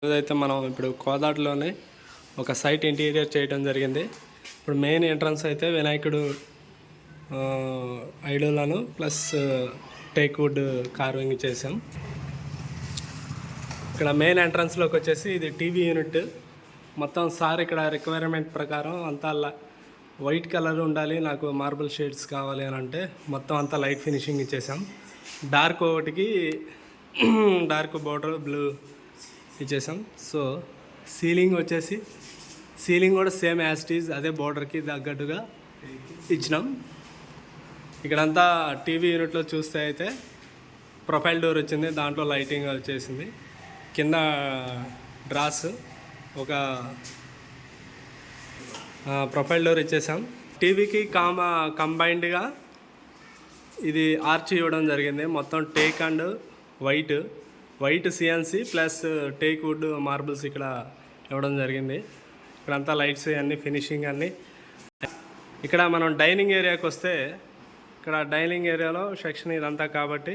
ఇదైతే మనం ఇప్పుడు కోదాడలోనే ఒక సైట్ ఇంటీరియర్ చేయడం జరిగింది. ఇప్పుడు మెయిన్ ఎంట్రన్స్ అయితే వినాయకుడు ఐడోలను ప్లస్ టేక్ వుడ్ కార్వింగ్ చేసాం. ఇక్కడ మెయిన్ ఎంట్రన్స్లోకి వచ్చేసి ఇది టీవీ యూనిట్. మొత్తం సార్ ఇక్కడ రిక్వైర్మెంట్ ప్రకారం అంతా వైట్ కలర్ ఉండాలి, నాకు మార్బుల్ షేడ్స్ కావాలి అని అంటే మొత్తం అంతా లైట్ ఫినిషింగ్ ఇచ్చేసాం. డార్క్ ఒకటికి డార్క్ బోర్డర్ బ్లూ ఇచ్చేసాం. సో సీలింగ్ వచ్చేసి సీలింగ్ కూడా సేమ్ యాజ్ ఇట్ ఈజ్ అదే బోర్డర్కి తగ్గట్టుగా ఇచ్చినాం. ఇక్కడంతా టీవీ యూనిట్లో చూస్తే అయితే ప్రొఫైల్ డోర్ వచ్చింది, దాంట్లో లైటింగ్ వచ్చేసింది. కింద డ్రాస్ ఒక ప్రొఫైల్ డోర్ ఇచ్చేసాం. టీవీకి కంబైన్డ్గా ఇది ఆర్చ్ ఇవ్వడం జరిగింది. మొత్తం take and white CNC plus teak wood marbles ఇక్కడ ఇవ్వడం జరిగింది. ఇక్కడంతా లైట్స్ అన్నీ ఫినిషింగ్ అన్నీ. ఇక్కడ మనం డైనింగ్ ఏరియాకి వస్తే ఇక్కడ డైనింగ్ ఏరియాలో సెక్షన్ ఇదంతా కాబట్టి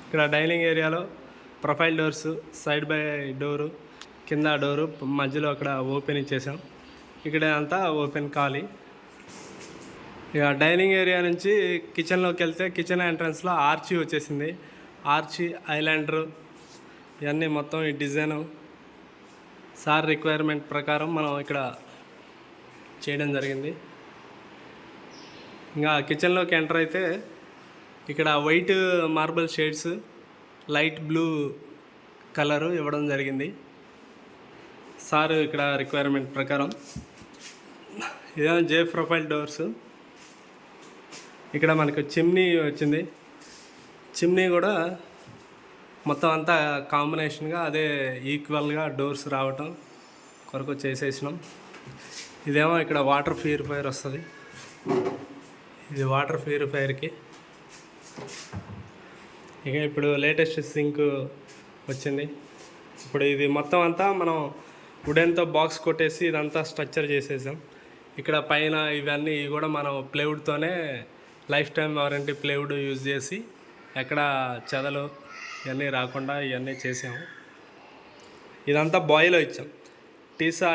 ఇక్కడ డైనింగ్ ఏరియాలో profile doors, side by door, కింద డోరు, మధ్యలో అక్కడ ఓపెన్ ఇచ్చేసాం. ఇక్కడ అంతా ఓపెన్ ఖాళీ. ఇక డైనింగ్ ఏరియా నుంచి కిచెన్లోకి వెళ్తే కిచెన్ ఎంట్రన్స్లో ఆర్చి వచ్చేసింది. ఆర్చి, ఐలాండరు ఇవన్నీ మొత్తం ఈ డిజైను సార్ రిక్వైర్మెంట్ ప్రకారం మనం ఇక్కడ చేయడం జరిగింది. ఇంకా కిచెన్లోకి ఎంటర్ అయితే ఇక్కడ white marble shades, light blue colour ఇవ్వడం జరిగింది సార్ ఇక్కడ రిక్వైర్మెంట్ ప్రకారం. ఇదేమో జే ప్రొఫైల్ డోర్స్. ఇక్కడ మనకు చిమ్నీ వచ్చింది. చిమ్నీ కూడా మొత్తం అంతా కాంబినేషన్గా అదే ఈక్వల్గా డోర్స్ రావటం కొరకు చేసేసినాం. ఇదేమో ఇక్కడ వాటర్ ప్యూరిఫైయర్ వస్తుంది. ఇది వాటర్ ప్యూరిఫైయర్కి. ఇక ఇప్పుడు లేటెస్ట్ సింక్ వచ్చింది. ఇప్పుడు ఇది మొత్తం అంతా మనం వుడెన్తో బాక్స్ కొట్టేసి ఇదంతా స్ట్రక్చర్ చేసేసాం. ఇక్కడ పైన ఇవన్నీ కూడా మనం ప్లేవుడ్తోనే life time warranty plywood use చేసి ఎక్కడ చెదలు ఇవన్నీ రాకుండా ఇవన్నీ చేసాము. ఇదంతా బాయిలో ఇచ్చాం.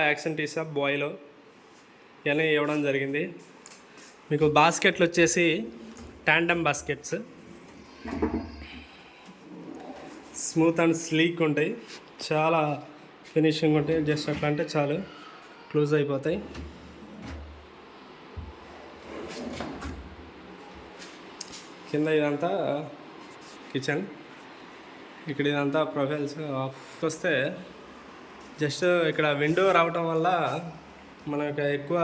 యాక్షన్ టీసా బాయిలో ఇవన్నీ ఇవ్వడం జరిగింది. మీకు బాస్కెట్లు వచ్చేసి tandem baskets, smooth and sleek ఉంటాయి, చాలా ఫినిషింగ్ ఉంటాయి. జస్ట్ అట్లా అంటే చాలు క్లోజ్ అయిపోతాయి. కింద ఇదంతా కిచెన్. ఇక్కడ ఇదంతా ప్రొఫైల్స్ వస్తే జస్ట్ ఇక్కడ విండో రావటం వల్ల మనకు ఎక్కువ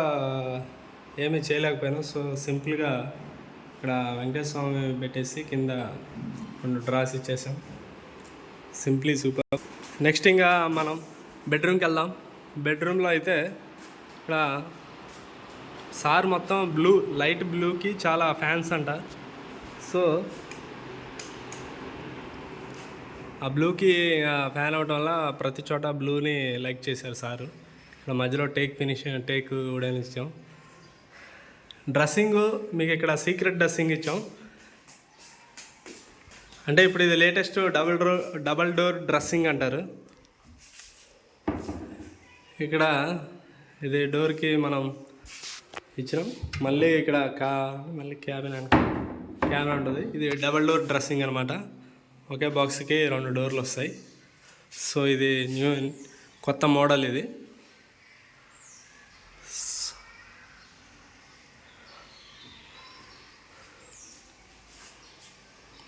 ఏమీ చేయలేకపోయినాం. సో సింపుల్గా ఇక్కడ వెంకటేశ్వర స్వామి పెట్టేసి కింద 2 డ్రాస్ ఇచ్చేసాం. Simply super. నెక్స్ట్ ఇంకా మనం బెడ్రూమ్కి వెళ్దాం. బెడ్రూమ్లో అయితే ఇక్కడ సార్ మొత్తం లైట్ బ్లూకి చాలా ఫ్యాన్స్ అంట. సో ఆ బ్లూకి ఫ్యాన్ అవడం వల్ల ప్రతి చోట బ్లూని లైక్ చేశారు సారు. ఇక్కడ మధ్యలో టేక్ వుడెన్ ఇచ్చాం. డ్రెస్సింగ్ మీకు ఇక్కడ సీక్రెట్ డ్రెస్సింగ్ ఇచ్చాం. అంటే ఇప్పుడు ఇది లేటెస్ట్ డబల్ డోర్ డ్రెస్సింగ్ అంటారు. ఇక్కడ ఇది డోర్కి మనం ఇచ్చినాం. మళ్ళీ ఇక్కడ మళ్ళీ క్యాబిన్ ఉంటుంది. ఇది డబల్ డోర్ డ్రెస్సింగ్ అనమాట. ఒకే బాక్స్కి 2 డోర్లు వస్తాయి. సో ఇది కొత్త మోడల్. ఇది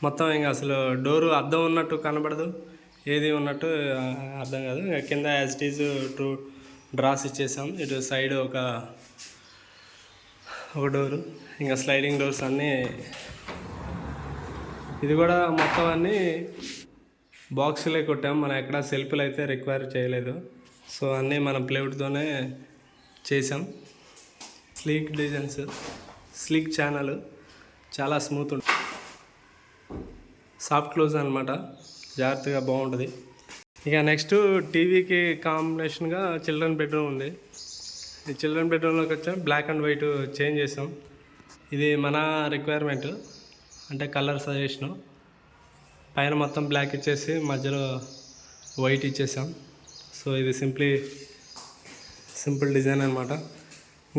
మొత్తం ఇంకా అసలు డోరు అద్దం ఉన్నట్టు కనబడదు, ఏది ఉన్నట్టు అర్థం కాదు. కింద యాజ్ ఇట్ ఈజ్ 2 డ్రాస్ ఇచ్చేసాం. ఇటు సైడ్ ఒక డోరు, ఇంకా స్లైడింగ్ డోర్స్ అన్నీ. ఇది కూడా మొత్తం అన్నీ బాక్సులే కొట్టాం. మనం ఎక్కడ సెల్ఫ్లు అయితే రిక్వైర్ చేయలేదు. సో అన్నీ మనం ప్లేవుడ్తోనే చేసాం. స్లీక్ డిజైన్స్, స్లీక్ ఛానల్, చాలా స్మూత్ ఉంటుంది. సాఫ్ట్ క్లోజ్ అనమాట, జాగ్రత్తగా బాగుంటుంది. ఇక నెక్స్ట్ టీవీకి కాంబినేషన్గా చిల్డ్రన్ బెడ్రూమ్ ఉంది. ఈ చిల్డ్రన్ బెడ్రూమ్లోకి వచ్చాం. బ్లాక్ అండ్ వైట్ చేంజ్ చేసాం. ఇది మన రిక్వైర్మెంట్, అంటే కలర్ సజెషను. పైన మొత్తం బ్లాక్ ఇచ్చేసి మధ్యలో వైట్ ఇచ్చేసాం. సో ఇది సింపుల్ డిజైన్ అనమాట.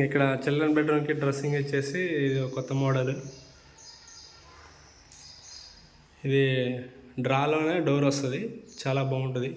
ఇక్కడ చిల్డ్రన్ బెడ్రూమ్కి డ్రెస్సింగ్ ఇచ్చేసి ఇది కొత్త మోడల్. ఇది డ్రాలోనే డోర్ వస్తుంది, చాలా బాగుంటుంది.